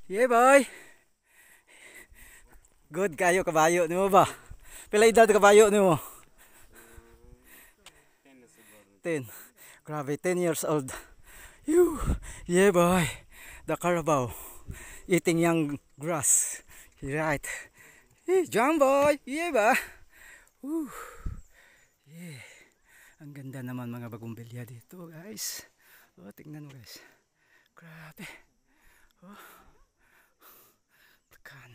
Yeah, boy. Good kayo kabayo nimo ba? Pila edad kabayo nimo? 10. Grabe, 10 years old. You. Yeah, boy. The Carabao eating young grass. Right. Hey, jump boy. Yeah ba? Woo. Yeah. Ang ganda naman mga bagumbilya dito, guys. Oh, tingnan mo, guys. Grabe. Oh. Takan.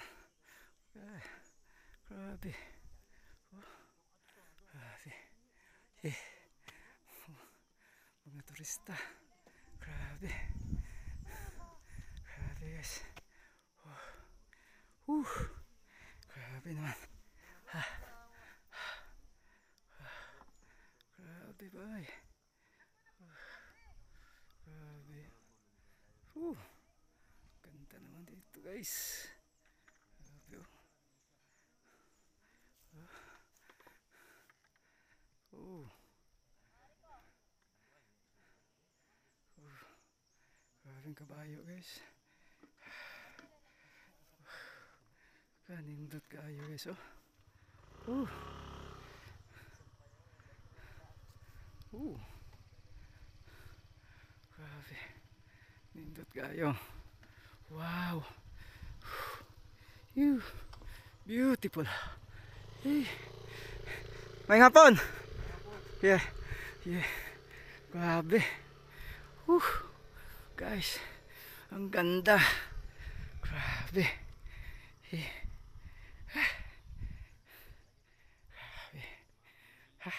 Grabe. Oh. Grabe. Yeah. Mga turista. Grabe. Grabe, guys. Oh. Grabe naman. Ha. Grabe ba? Grabe. Ganda naman dito, guys. Grabe, oh. Oh. Grabing kabayo, guys. Kanindot kayo, guys, oh. Oh. Oh. Grabe. Nindot kayo. Wow. You. Beautiful. Hey. May hapon. Yeah. Yeah. Grabe. Guys. Ang ganda. Grabe. Hey. Grabe. Ha.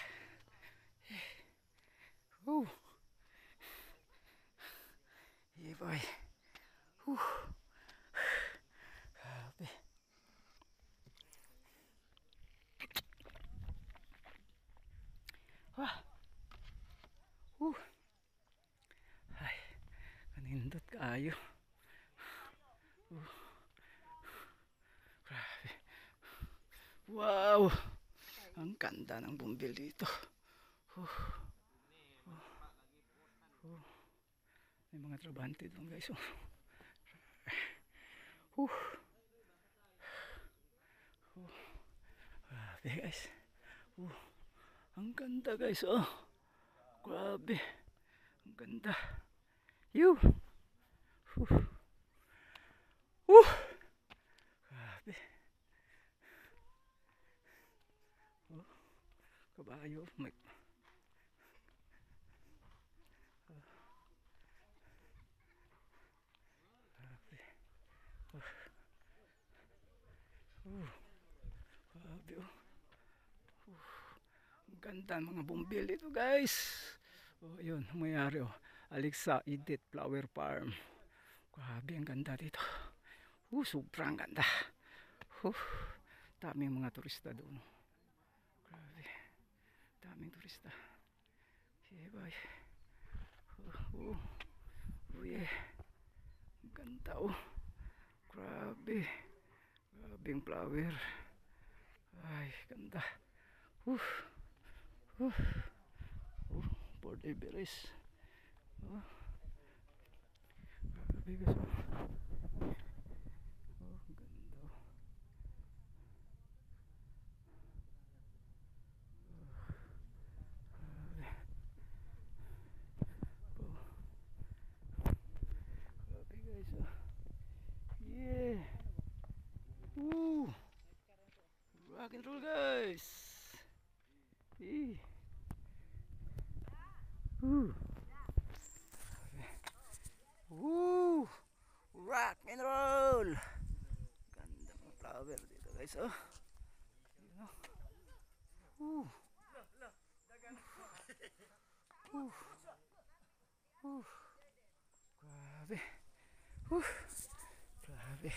Oh. Yeah, boy. Grabe. Ay, kanindot kaayo. Grabe. Wow. Ang ganda ng bumbil dito. May mga trabante doon, guys. Grabe, guys. Ang ganda, guys. Oh. Grabe. Ang ganda. You. Grabe. Oh. Kabayo. May... Grabe, oh. Ang ganda mga bumbil ito, guys. Oh, yun, mayari, oh. Alexa Edith Flower Farm. Grabe, ang ganda dito. Sobrang ganda. Daming mga turista doon. Grabe. Daming turista. Yeah, boy. Yeah. Ang ganda, oh. Grabe. Grabing flower. Ay, ganda. For the berries. Grabe, guys. Ganda. Grabe, guys. Yeah. Rock and roll, guys. Rock and roll. Ganda ng flower dito, guys. Oh. Grabe. Grabe.